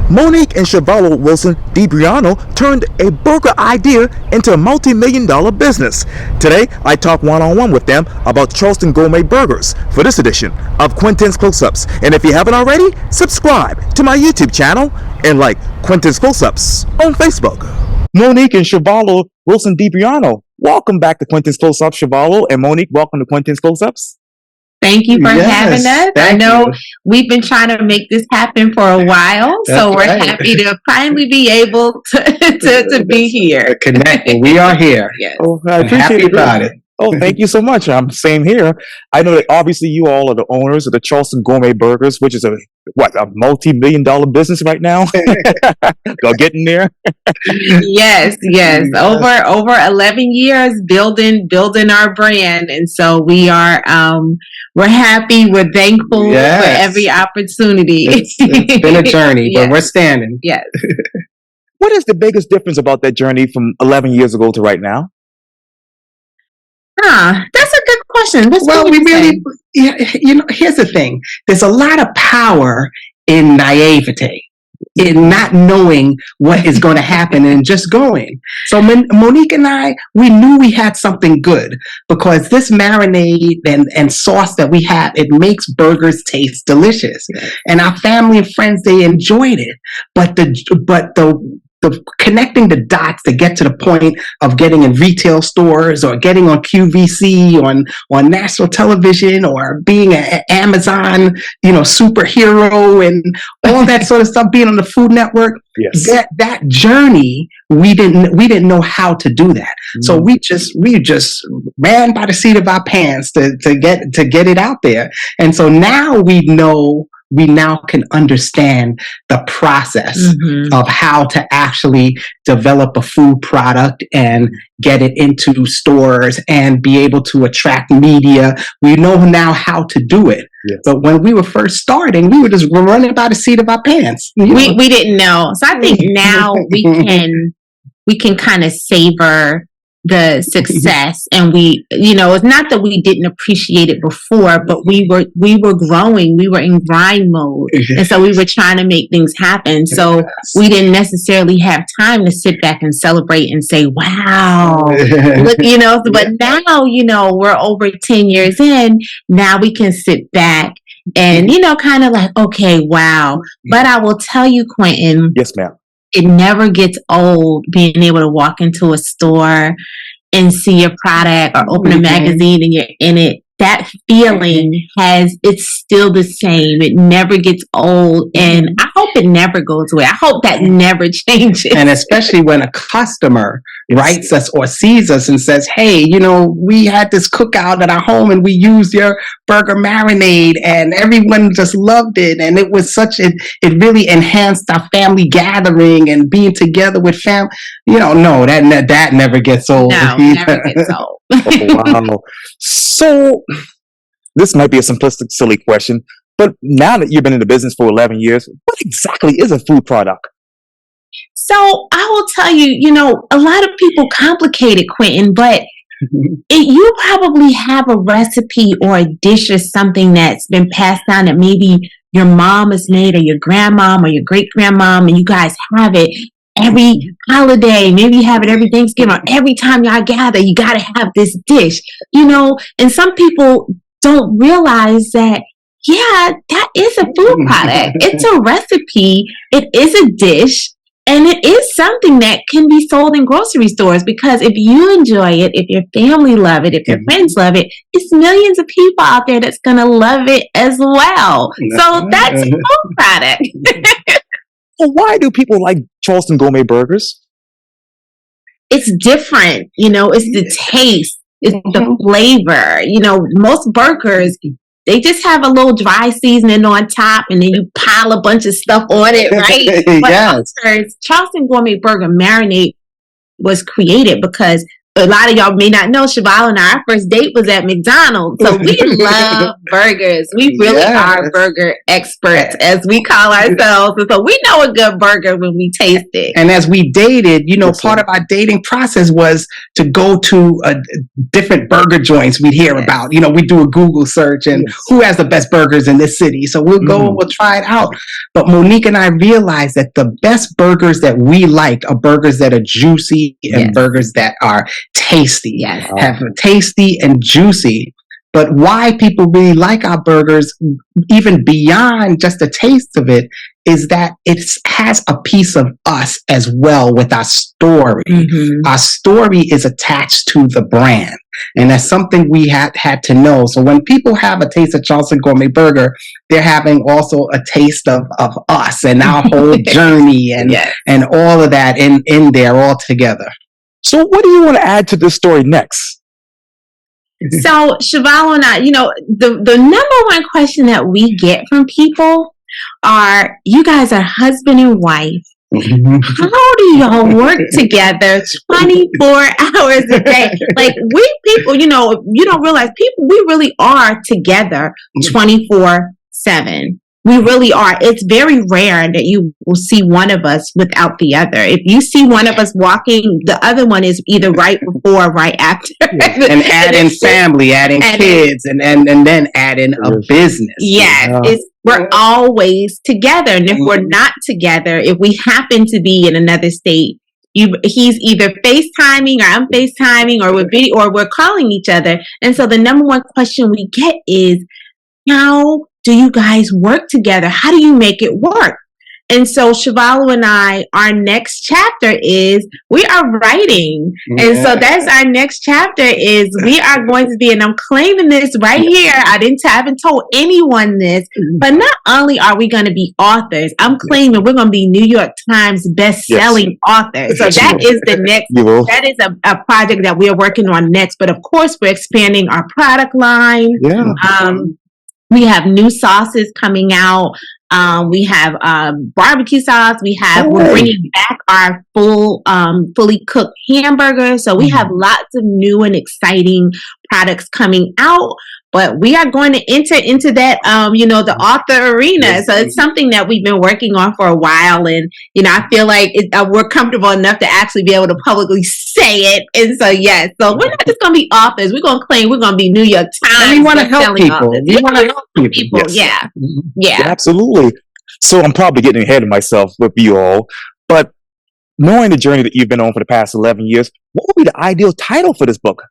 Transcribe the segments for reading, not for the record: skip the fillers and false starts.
Monique and Chevalo Wilsondebriano turned a burger idea into a multi-million-dollar business. Today, I talk one-on-one with them about Charleston Gourmet Burgers for this edition of Quintin's Close-Ups. And if you haven't already, subscribe to my YouTube channel and like Quintin's Close-Ups on Facebook. Monique and Chevalo Wilsondebriano, welcome back to Quintin's Close-Ups. Chevalo and Monique, welcome to Quintin's Close-Ups. Thank you for having us. I know we've been trying to make this happen for a while, so we're happy to finally be able to be here. Connecting. We are here. Yes. Oh, I appreciate it. About it. Oh, thank you so much. Same here. I know that obviously you all are the owners of the Charleston Gourmet Burgers, which is a multi-million-dollar business right now. Go getting there. Yes. Over 11 years building our brand, and so we are. We're happy. We're thankful for every opportunity. It's been a journey, but we're standing. Yes. What is the biggest difference about that journey from 11 years ago to right now? That's a good question. Here's the thing. There's a lot of power in naivete, in not knowing what is going to happen and just going. So Monique and I, we knew we had something good because this marinade and sauce that we have, it makes burgers taste delicious. And our family and friends, they enjoyed it. But the connecting the dots to get to the point of getting in retail stores or getting on QVC on national television or being an Amazon, superhero and all that sort of stuff, being on the Food Network. Yes. That journey, we didn't know how to do that. So we just ran by the seat of our pants to get it out there. And so now we now can understand the process of how to actually develop a food product and get it into stores and be able to attract media. We know now how to do it. Yes. But when we were first starting, we were just running by the seat of our pants. We didn't know. So I think now we can kind of savor the success, and it's not that we didn't appreciate it before, but we were growing, we were in grind mode, and so we were trying to make things happen. So we didn't necessarily have time to sit back and celebrate and say, "Wow," look, But now, we're over 10 years in. Now we can sit back and kind of like, okay, wow. But I will tell you, Quintin. Yes, ma'am. It never gets old being able to walk into a store and see your product or open a magazine and you're in it. That feeling it's still the same. It never gets old, and I hope it never goes away. I hope that never changes. And especially when a customer writes us or sees us and says, "Hey, we had this cookout at our home and we used your burger marinade and everyone just loved it. And it was it really enhanced our family gathering and being together with family." No, that never gets old. No, never gets old. Oh, wow. So this might be a simplistic, silly question, but now that you've been in the business for 11 years, what exactly is a food product? So I will tell you, a lot of people complicate it, Quintin, but you probably have a recipe or a dish or something that's been passed down that maybe your mom has made or your grandmom or your great-grandmom, and you guys have it every holiday. Maybe you have it every Thanksgiving, or every time y'all gather, you got to have this dish, and some people don't realize that, that is a food product. It's a recipe. It is a dish. And it is something that can be sold in grocery stores, because if you enjoy it, if your family love it, if your friends love it, it's millions of people out there that's going to love it as well. So that's a food product. Well, why do people like Charleston Gourmet Burgers? It's different. It's the taste. It's the flavor. Most burgers, they just have a little dry seasoning on top, and then you pile a bunch of stuff on it, right? But Charleston Gourmet Burger marinade was created because a lot of y'all may not know, Chevalo and our first date was at McDonald's. So we love burgers. We really are burger experts, as we call ourselves. And so we know a good burger when we taste it. And as we dated, part of our dating process was to go to different burger joints we'd hear about. We do a Google search and who has the best burgers in this city. So we'll go and we'll try it out. But Monique and I realized that the best burgers that we liked are burgers that are juicy and burgers that are tasty, have tasty and juicy. But why people really like our burgers, even beyond just the taste of it, is that it has a piece of us as well with our story. Our story is attached to the brand. And that's something we had to know. So when people have a taste of Charleston Gourmet Burger, they're having also a taste of us and our whole journey and all of that in there all together. So what do you want to add to this story next? So Chevalo and I, the number one question that we get from people are, you guys are husband and wife. How do y'all work together 24 hours a day? Like we people, you don't realize we really are together 24/7. We really are. It's very rare that you will see one of us without the other. If you see one of us walking, the other one is either right before or right after. And add in family, add in kids, and then add in a business. Yes, we're always together. And if we're not together, if we happen to be in another state, he's either FaceTiming or I'm FaceTiming or we're calling each other. And so the number one question we get is, how do you guys work together? How do you make it work? And so Chevalo and I, our next chapter is we are writing. And so that's our next chapter is we are going to be, and I'm claiming this right here. I haven't told anyone this, but not only are we going to be authors, I'm claiming we're going to be New York Times best-selling authors. So that is the next, that is a project that we are working on next. But of course, we're expanding our product line. We have new sauces coming out. We have barbecue sauce. We're bringing back our fully cooked hamburgers. So we have lots of new and exciting products coming out. But we are going to enter into that, the author arena. So it's something that we've been working on for a while. And, I feel like we're comfortable enough to actually be able to publicly say it. And so, so we're not just going to be authors. We're going to claim we're going to be New York Times. And we want to help people. We want to help people. Yeah, absolutely. So I'm probably getting ahead of myself with you all. But knowing the journey that you've been on for the past 11 years, what would be the ideal title for this book?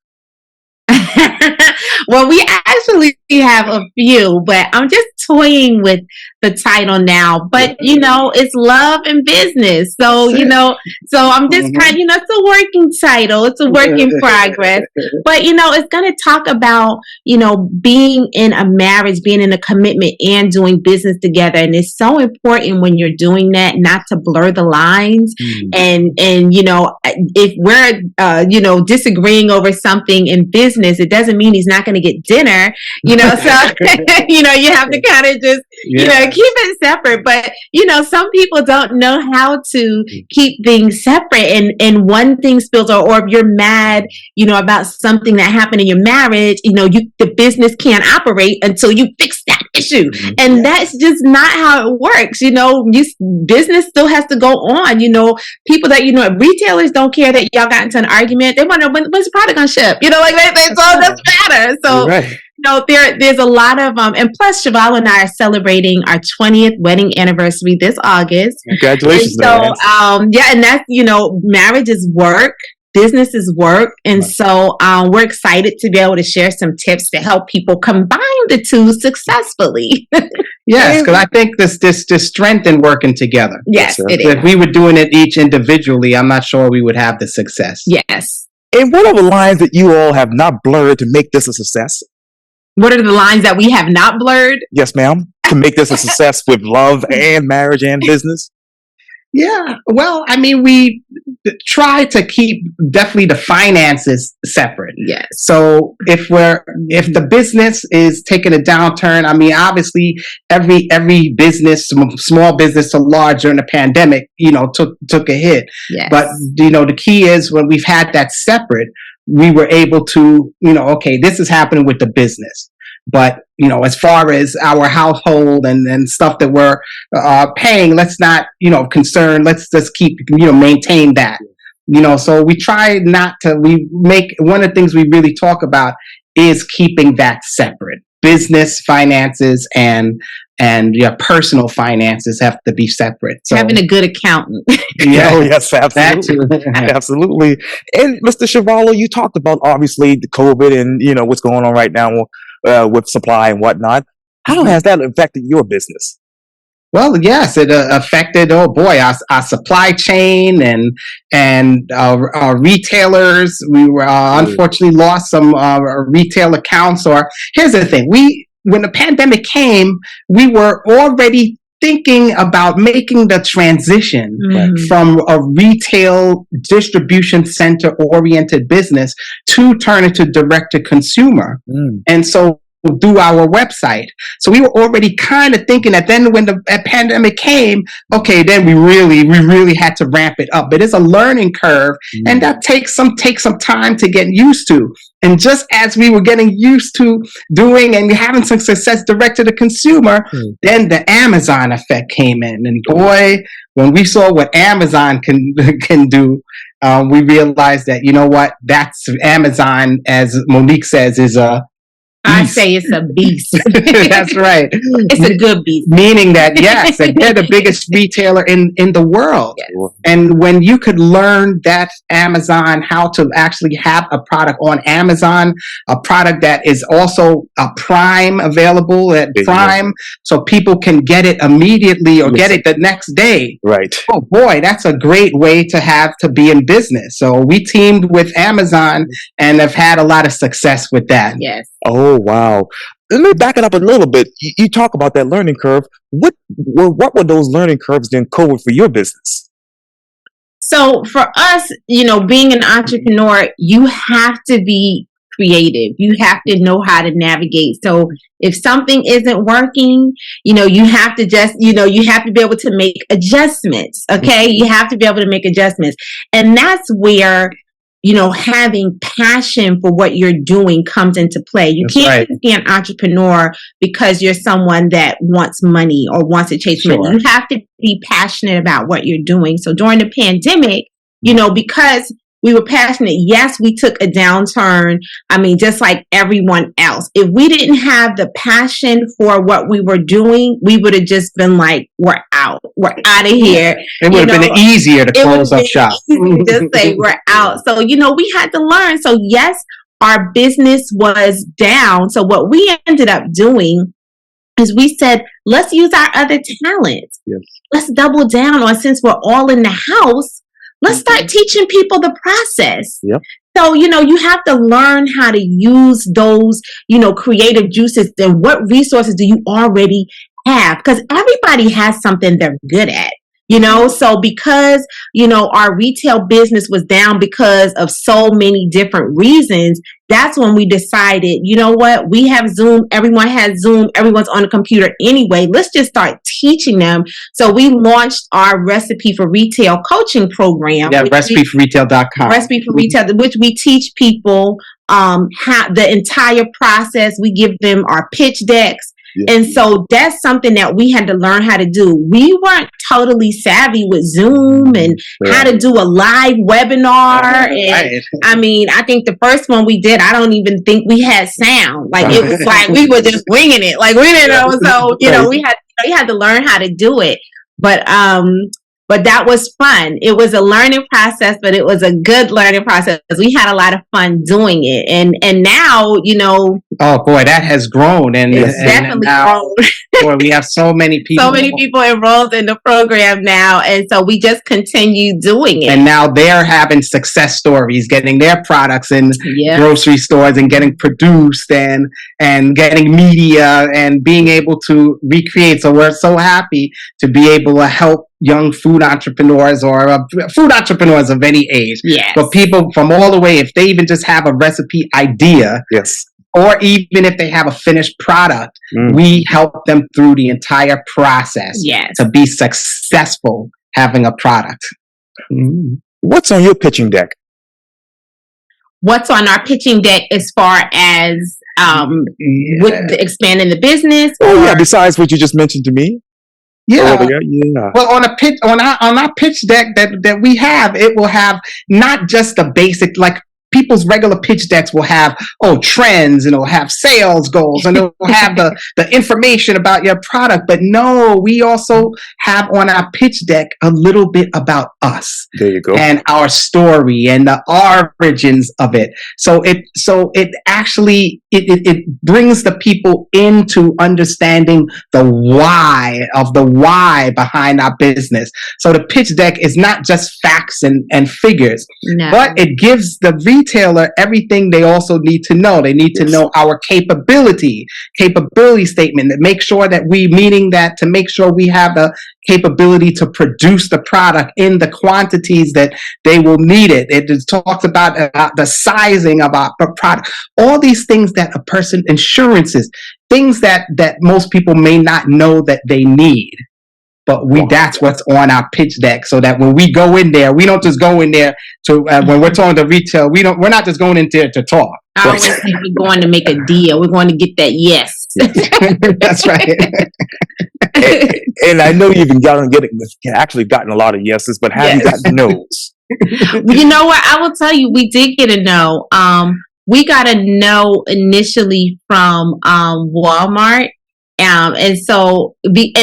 Well, we actually have a few, but I'm just toying with the title now. But, it's love and business. So, so I'm just kind of, it's a working title. It's a work in progress. But, it's going to talk about, being in a marriage, being in a commitment and doing business together. And it's so important when you're doing that, not to blur the lines. And if we're, disagreeing over something in business, it doesn't mean he's not going to get dinner, so, you have to kind of just, keep it separate. But, some people don't know how to keep things separate and one thing spills or if you're mad, about something that happened in your marriage, the business can't operate until you fix that issue. And that's just not how it works. Business still has to go on. People that, retailers don't care that y'all got into an argument. They wonder when's the product gonna ship, they all doesn't matter. So, there's a lot of, and plus Chevalo and I are celebrating our 20th wedding anniversary this August. Congratulations. And so, and that's, marriage is work. Business is work. And so we're excited to be able to share some tips to help people combine the two successfully. Yes, because I think there's strength in working together. Yes, it is. If we were doing it each individually, I'm not sure we would have the success. Yes. And what are the lines that you all have not blurred to make this a success? What are the lines that we have not blurred? Yes, ma'am. To make this a success with love and marriage and business? Yeah. Well, I mean, we try to keep definitely the finances separate. Yes. So if the business is taking a downturn, I mean, obviously every business, small business to large during the pandemic, took a hit. Yes. But, the key is when we've had that separate, we were able to, okay, this is happening with the business. But, as far as our household and stuff that we're paying, let's not, concern. Let's just keep, maintain that. So we try not to, one of the things we really talk about is keeping that separate. Business finances and your personal finances have to be separate. So, having a good accountant. Yeah, oh, yes, absolutely. Absolutely. And Mr. Chevalo, you talked about obviously the COVID and, what's going on right now with supply and whatnot. How has that affected your business? Well, yes, it affected, our supply chain and our retailers. We were unfortunately lost some retail accounts. Or here's the thing: when the pandemic came, we were already thinking about making the transition from a retail distribution center oriented business to turn into direct to consumer. And so do our website. So we were already kind of thinking that then when the pandemic came, okay, then we really had to ramp it up. But it's a learning curve, and that takes some time to get used to. And just as we were getting used to doing and having some success direct to the consumer, then the Amazon effect came in. And boy, when we saw what Amazon can do, we realized that, that's Amazon, as Monique says, is a I say it's a beast. That's right. It's a good beast. Meaning that, yes, they're the biggest retailer in the world. Yes. And when you could learn that Amazon, how to actually have a product on Amazon, a product that is also a Prime available at Prime, so people can get it immediately or get it the next day. Right. Oh boy, that's a great way to be in business. So we teamed with Amazon and have had a lot of success with that. Yes. Oh, wow. Let me back it up a little bit. You talk about that learning curve. What were those learning curves during COVID for your business? So for us, being an entrepreneur, you have to be creative. You have to know how to navigate. So if something isn't working, you have to just, you have to be able to make adjustments. Okay. You have to be able to make adjustments. And that's where having passion for what you're doing comes into play. You can't be an entrepreneur because you're someone that wants money or wants to chase money. You have to be passionate about what you're doing. So during the pandemic, because we were passionate, yes, we took a downturn. I mean, just like everyone else. If we didn't have the passion for what we were doing, we would have just been like, we're out of here. It would have been easier to close up shop. Just say we're out. So, we had to learn. So yes, our business was down. So what we ended up doing is we said, let's use our other talents. Yes. Let's double down on, since we're all in the house, let's start teaching people the process. Yep. So, you have to learn how to use those, creative juices, and what resources do you already have? Because everybody has something they're good at. So because, our retail business was down because of so many different reasons, that's when we decided, what, we have Zoom, everyone has Zoom, everyone's on the computer anyway, let's just start teaching them. So we launched our Recipe for Retail coaching program. Yeah, recipeforretail.com. Recipe for Retail, which we teach people how the entire process. We give them our pitch decks. Yeah. And so that's something that we had to learn how to do. We weren't totally savvy with Zoom and how to do a live webinar. And I mean, I think the first one we did, I don't even think we had sound. Like it was like we were just winging it. Like we didn't know. So, we had to learn how to do it. But that was fun. It was a learning process, but it was a good learning process. We had a lot of fun doing it. And now, Oh boy, that has grown, and, It's and definitely now, grown. boy, we have so many people. So many people enrolled in the program now, and so we just continue doing it. And now they're having success stories, getting their products in grocery stores and getting produced and getting media and being able to recreate. So we're so happy to be able to help young food entrepreneurs or food entrepreneurs of any age. Yes. But people from all the way, if they even just have a recipe idea, Yes. or even if they have a finished product, we help them through the entire process to be successful having a product. What's on your pitching deck? What's on our pitching deck as far as with expanding the business? Oh yeah, besides what you just mentioned to me. Yeah. Earlier. Yeah. Well, on our pitch deck that we have, it will have not just the basic, like people's regular pitch decks will have, trends, and it'll have sales goals, and it'll have the information about your product. But no, we also have on our pitch deck a little bit about us. There you go. And our story and the origins of it. So it actually brings the people into understanding the why behind our business. So the pitch deck is not just facts and figures, but it gives the retailer everything they also need to know. They need to know our capability statement, that make sure that to make sure we have the capability to produce the product in the quantities that they will need it. It talks about the sizing of our product, all these things that a person, insurances, things that most people may not know that they need. But that's what's on our pitch deck, so that when we go in there, we don't just go in there to, when we're talking to retail, we're not just going in there to talk. I always think we're going to make a deal. We're going to get that yes. That's right. and I know you've actually gotten a lot of yeses, but have you gotten no's? You know what? I will tell you, we did get a no. We got a no initially from Walmart. And so there's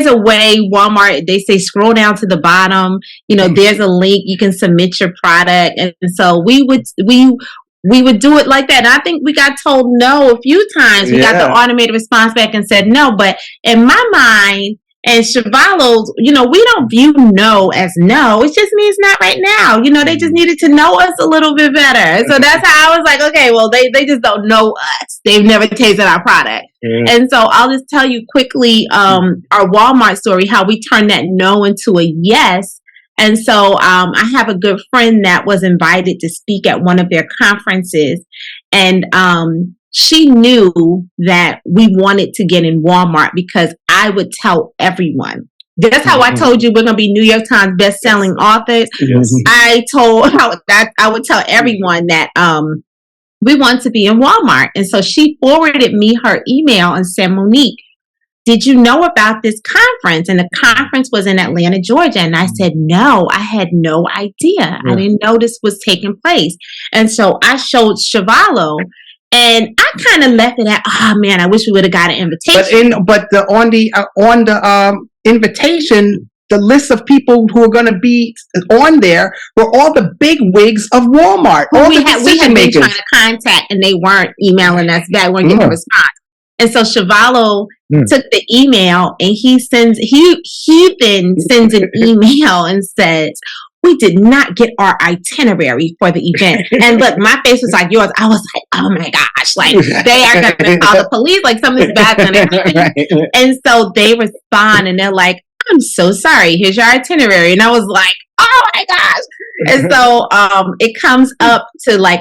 a way Walmart, they say scroll down to the bottom, there's a link, you can submit your product. And so we would do it like that. And I think we got told no a few times. We got the automated response back and said no. But in my mind, and Chevalo's, we don't view no as no. It just means not right now. They just needed to know us a little bit better. So that's how I was like, okay, well, they just don't know us. They've never tasted our product. And so I'll just tell you quickly our Walmart story, how we turned that no into a yes. And so I have a good friend that was invited to speak at one of their conferences. And she knew that we wanted to get in Walmart because I would tell everyone. That's how I told you we're going to be New York Times best-selling authors. Yes. I would tell everyone that we want to be in Walmart. And so she forwarded me her email and said, Monique, did you know about this conference? And the conference was in Atlanta, Georgia. And I said, no, I had no idea. I didn't know this was taking place. And so I showed Chevalo. And I kind of left it at, oh man, I wish we would have got an invitation. On the invitation, the list of people who are going to be on there were all the big wigs of Walmart. We had been trying to contact, and they weren't emailing us back, weren't getting a response. And so Chevalo took the email, and he then sends an email and says, we did not get our itinerary for the event. And look, my face was like yours. I was like, oh my gosh, like they are going to call the police, like something's bad going to happen. Right. And so they respond and they're like, I'm so sorry, here's your itinerary. And I was like, oh my gosh. And so it comes up to I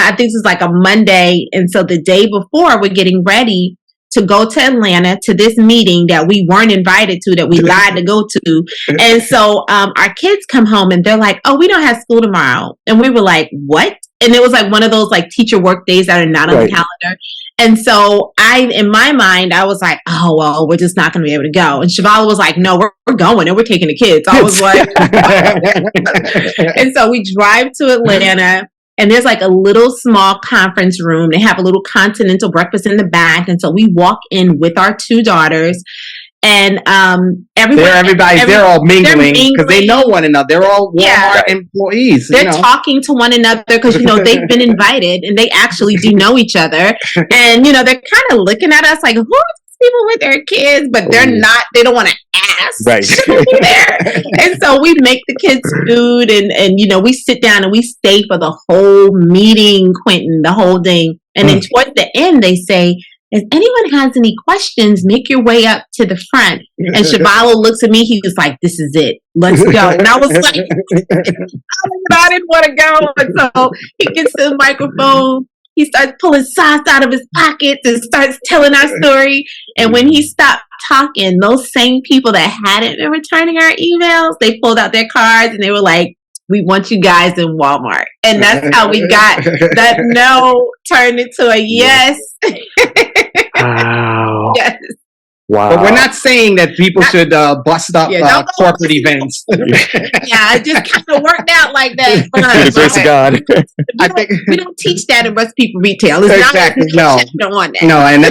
think this is like a Monday. And so the day before, we're getting ready to go to Atlanta to this meeting that we weren't invited to, that we lied to go to. And so our kids come home and they're like, oh, we don't have school tomorrow. And we were like, what? And it was like one of those like teacher work days that are not on the calendar. And so in my mind, I was like, oh, well, we're just not going to be able to go. And Chevalo was like, no, we're going and we're taking the kids. I was like, and so we drive to Atlanta. And there's like a little small conference room. They have a little continental breakfast in the back. And so we walk in with our two daughters. and they're all mingling because they know one another. They're all Walmart employees. They're talking to one another because they've been invited and they actually do know each other, and they're kind of looking at us like, who are these people with their kids? But they're not. They don't want to ask. Right. There. And so we make the kids food, and we sit down and we stay for the whole meeting, Quintin, the whole thing, and then towards the end they say, if anyone has any questions, make your way up to the front. And Chevalo looks at me. He was like, this is it. Let's go. And I was like, I didn't want to go. And so he gets to the microphone. He starts pulling sauce out of his pockets and starts telling our story. And when he stopped talking, those same people that hadn't been returning our emails, they pulled out their cards and they were like, we want you guys in Walmart. And that's how we got that no turned into a yes. Wow. Yes. Wow. But we're not saying that people should bust up corporate events. It just kind of worked out like that. Through the grace of God. We don't teach that in recipe for retail. It's exactly. Not, we don't want that. No, and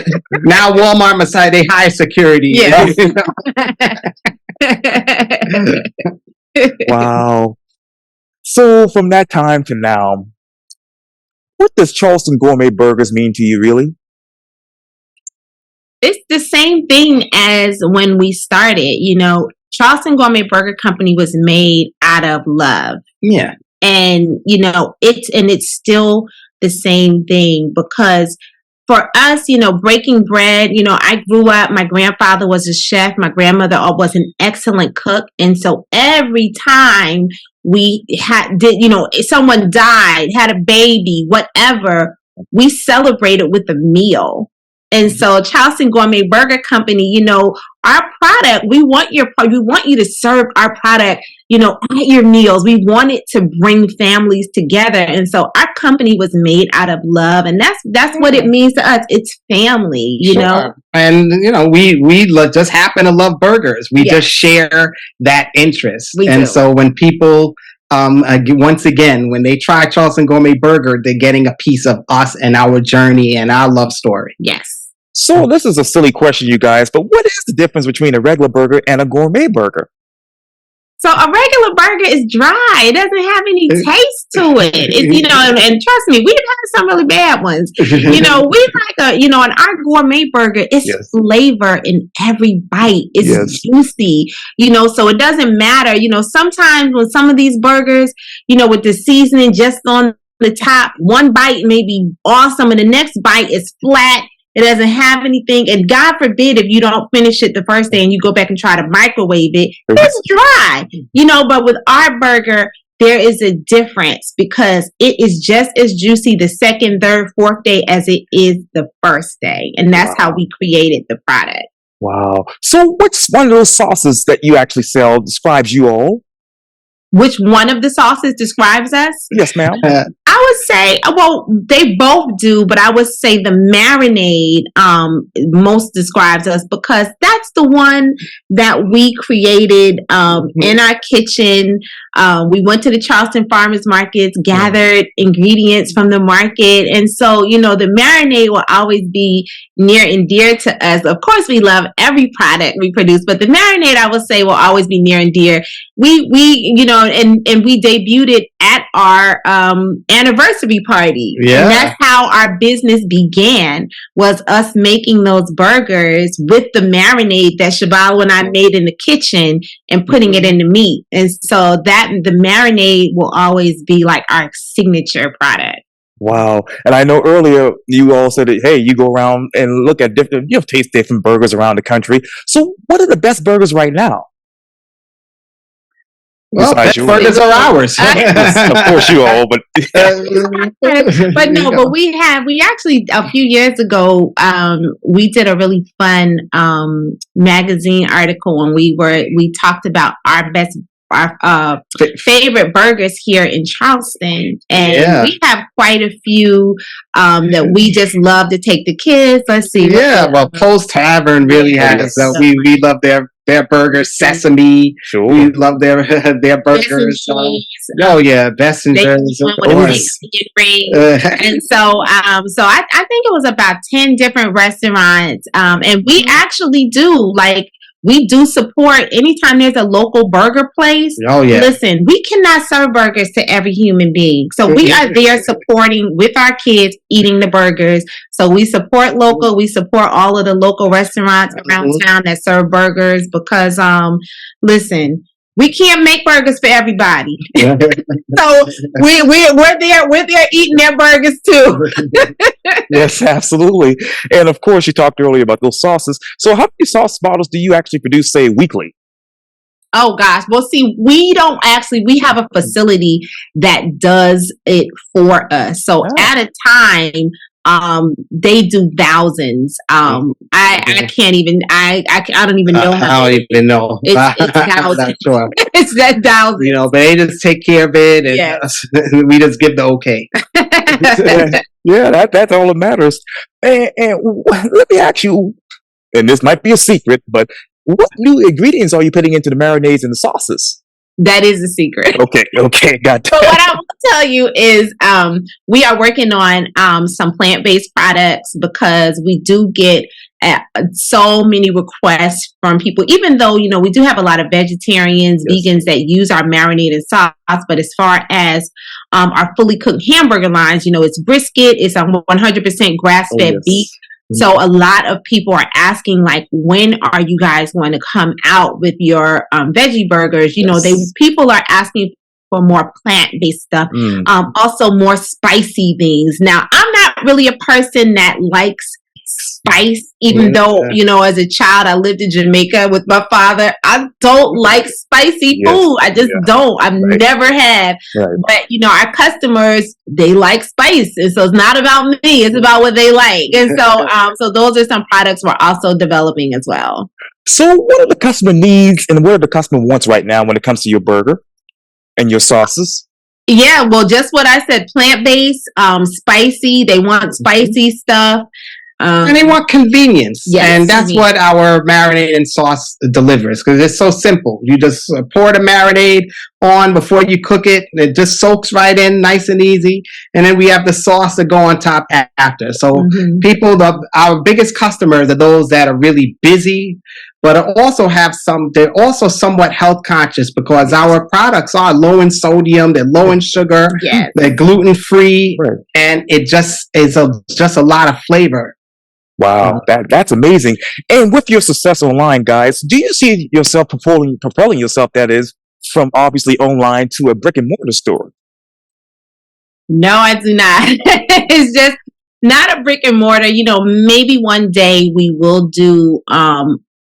now Walmart Messiah, they hire security. Yes. Wow. So from that time to now, what does Charleston Gourmet Burgers mean to you, really? It's the same thing as when we started. Charleston Gourmet Burger Company was made out of love. Yeah. And, it's still the same thing because for us, breaking bread, I grew up, my grandfather was a chef. My grandmother was an excellent cook. And so every time someone died, had a baby, whatever, we celebrated with a meal. And so Charleston Gourmet Burger Company, our product, we want you to serve our product, at your meals. We want it to bring families together. And so our company was made out of love. And that's what it means to us. It's family, know. And, we just happen to love burgers. We just share that interest. We do. So when people, once again, when they try Charleston Gourmet Burger, they're getting a piece of us and our journey and our love story. Yes. So this is a silly question, you guys, but what is the difference between a regular burger and a gourmet burger? So a regular burger is dry. It doesn't have any taste to it. It's, and trust me, we've had some really bad ones. We like and our gourmet burger, it's flavor in every bite. It's juicy, so it doesn't matter. Sometimes with some of these burgers, with the seasoning just on the top, one bite may be awesome and the next bite is flat. It doesn't have anything. And God forbid if you don't finish it the first day and you go back and try to microwave it, it's dry. But with our burger, there is a difference because it is just as juicy the second, third, fourth day as it is the first day. And that's how we created the product. Wow. So which one of those sauces that you actually sell describes you all? Which one of the sauces describes us? Yes, ma'am. I would say, they both do, but I would say the marinade most describes us because that's the one that we created in our kitchen. We went to the Charleston farmers markets, gathered ingredients from the market. And so, the marinade will always be near and dear to us. Of course, we love every product we produce, but the marinade, I would say, will always be near and dear. We and we debuted it at our anniversary party. Yeah. And that's how our business began, was us making those burgers with the marinade that Chevalo and I made in the kitchen and putting it in the meat. And so the marinade will always be like our signature product. Wow. And I know earlier you all said that, hey, you go around and look at taste different burgers around the country. So what are the best burgers right now? Well, best burgers are ours. Of course you all, but but we actually a few years ago we did a really fun magazine article and we talked about our favorite burgers here in Charleston, and we have quite a few that we just love to take the kids. Let's see. Post Tavern really has. We love their burgers, Sesame. Sure. We love their burgers. Bessinger's. And so I think it was about 10 different restaurants, and we actually do we do support anytime there's a local burger place. Oh yeah. Listen, we cannot serve burgers to every human being. So we are there supporting with our kids eating the burgers. So we support local. We support all of the local restaurants around town that serve burgers because, listen, we can't make burgers for everybody. So we're there eating their burgers too. Yes, absolutely. And of course, you talked earlier about those sauces. So how many sauce bottles do you actually produce, say, weekly? Oh gosh. Well, see, we have a facility that does it for us. So at a time, they do thousands. I can't even, I don't even know. I don't even know. It's thousands. Sure. It's that thousands. You know, they just take care of it and we just give the okay. Yeah, that's all that matters. And let me ask you, and this might be a secret, but what new ingredients are you putting into the marinades and the sauces? That is a secret. Okay, got that. But what I will tell you is we are working on some plant-based products because we do get so many requests from people, even though, you know, we do have a lot of vegetarians, vegans that use our marinated sauce. But as far as our fully cooked hamburger lines, you know, it's brisket, it's 100% grass-fed beef. So a lot of people are asking, like, when are you guys going to come out with your veggie burgers? You know, people are asking for more plant-based stuff. Also more spicy things. Now, I'm not really a person that likes spice, even though, you know, as a child, I lived in Jamaica with my father. I don't like spicy food. I just don't. I've never have. But, you know, our customers, they like spice. And so it's not about me. It's about what they like. And so, so those are some products we're also developing as well. So what are the customer needs and what are the customer wants right now when it comes to your burger and your sauces? Yeah, well, just what I said, plant-based, spicy. They want spicy stuff. And they want convenience. And that's convenience. what our marinade and sauce delivers, because it's so simple. You just pour the marinade on before you cook it. It just soaks right in, nice and easy. And then we have the sauce to go on top after. So people, our biggest customers are those that are really busy, but also they're also somewhat health conscious because our products are low in sodium, they're low in sugar, they're gluten free, and it just is just a lot of flavor. Wow, that's amazing. And with your success online, guys, do you see yourself propelling yourself, that is, from obviously online to a brick and mortar store? No, I do not. It's just not a brick and mortar. You know, maybe one day we will do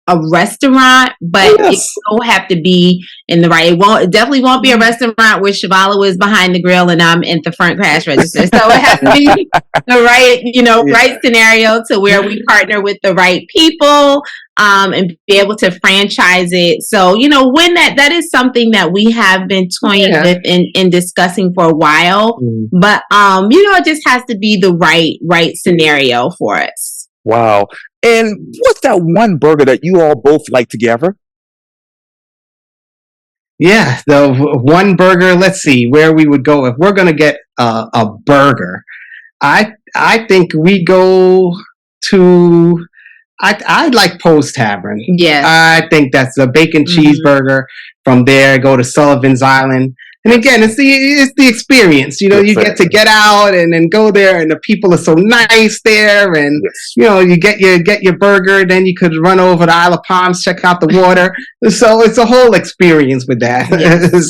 a restaurant, but it will have to be in the right. It definitely won't be a restaurant where Chevalo is behind the grill and I'm in the front cash register. So it has to be the right, you know, right scenario to where we partner with the right people and be able to franchise it. So, you know, when that is something that we have been toying with and discussing for a while, but you know, it just has to be the right scenario for us. Wow. And what's that one burger that you all both like together? Yeah, the one burger, let's see where we would go. If we're going to get a burger, I think we go to, I like Poe's Tavern. Yeah. I think that's a bacon cheeseburger. From there, go to Sullivan's Island. And again, it's the experience. You know, you get out and then go there, and the people are so nice there. And you know, you get your burger, then you could run over to Isle of Palms, check out the water. So it's a whole experience with that.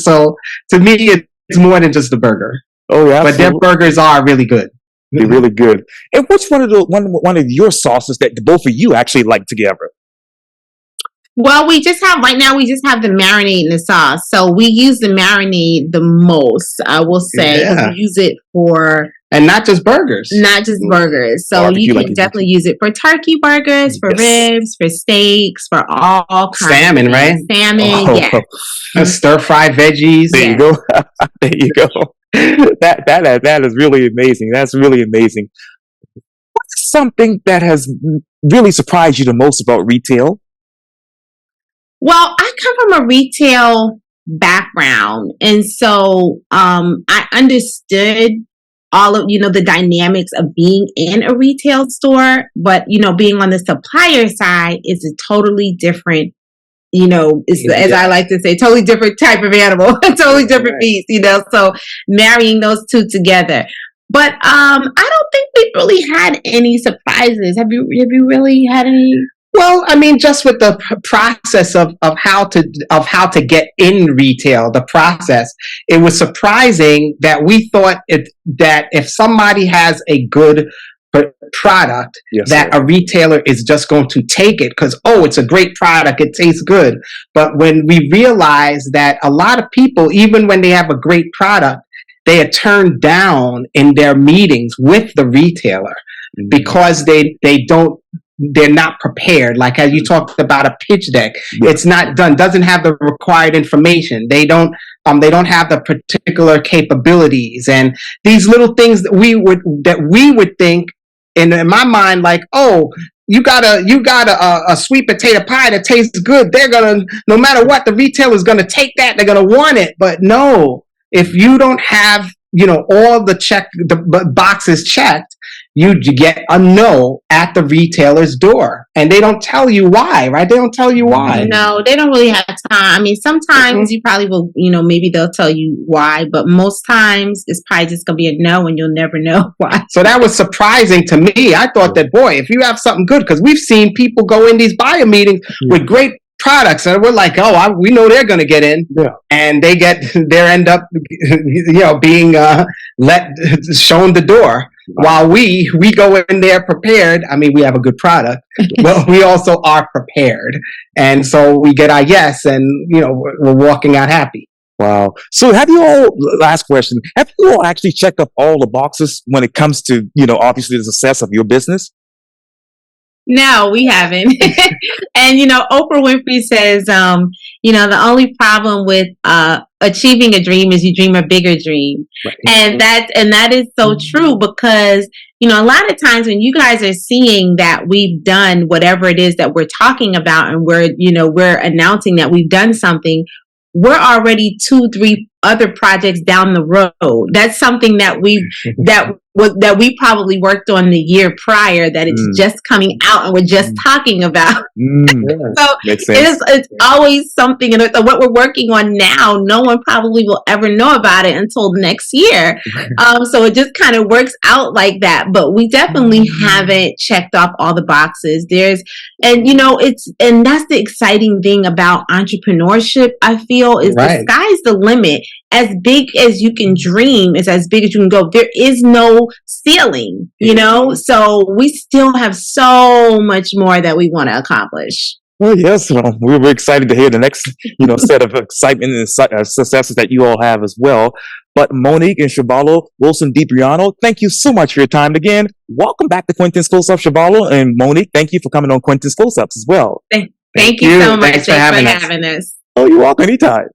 So to me, it's more than just a burger. Oh yeah, but their burgers are really good. They're really good. And what's one of your sauces that both of you actually like together? Well, we just have the marinade and the sauce. So we use the marinade the most, I will say. We use it for... And not just burgers. Not just burgers. So you can definitely use it for turkey burgers, for ribs, for steaks, for all kinds. Salmon, right? Salmon, Stir-fried veggies. There you go. There you go. That is really amazing. That's really amazing. What's something that has really surprised you the most about retail? Well, I come from a retail background, and so I understood all of, you know, the dynamics of being in a retail store, but, you know, being on the supplier side is a totally different is, as I like to say, totally different type of animal, totally different beast, so marrying those two together. But I don't think we've really had any surprises. Have you really had any? Well, I mean, just with the process of how to get in retail, the process, it was surprising that we thought that if somebody has a good product, a retailer is just going to take it because, it's a great product, it tastes good. But when we realized that a lot of people, even when they have a great product, they are turned down in their meetings with the retailer because they're not prepared. Like as you talked about a pitch deck, it's not done, doesn't have the required information. They don't have the particular capabilities and these little things that we would think in my mind, like, you got a sweet potato pie that tastes good. They're gonna, no matter what, the retailer's gonna take that. They're gonna want it. But no, if you don't have, all the boxes checked, you get a no at the retailer's door. And they don't tell you why, right? They don't tell you why. No, they don't really have time. I mean, sometimes you probably will, maybe they'll tell you why, but most times it's probably just going to be a no and you'll never know why. So that was surprising to me. I thought that, boy, if you have something good, because we've seen people go in these buyer meetings with great products and we're like, we know they're going to get in, and they end up being shown the door, while we go in there prepared. I mean, we have a good product, but we also are prepared, and so we get our yes, and we're walking out happy. Wow. So last question, have you all actually checked up all the boxes when it comes to, obviously the success of your business? No, we haven't. And, Oprah Winfrey says, the only problem with achieving a dream is you dream a bigger dream. Right. And that is so true because, a lot of times when you guys are seeing that we've done whatever it is that we're talking about and we're announcing that we've done something, we're already 2-3 other projects down the road. That's something that we probably worked on the year prior that it's just coming out and we're just talking about. So it's always something. And what we're working on now, no one probably will ever know about it until next year. So it just kind of works out like that. But we definitely haven't checked off all the boxes. And that's the exciting thing about entrepreneurship, I feel, is the sky's the limit. As big as you can dream is as big as you can go. There is no ceiling, so we still have so much more that we want to accomplish. Well, yes, we're very excited to hear the next, set of excitement and successes that you all have as well. But Monique and Chevalo Wilsondebriano, thank you so much for your time again. Welcome back to Quintin's Close-Up, Chevalo, and Monique. Thank you for coming on Quintin's Close-Ups as well. Thank you so much. Thanks for having us. Oh, you're welcome anytime.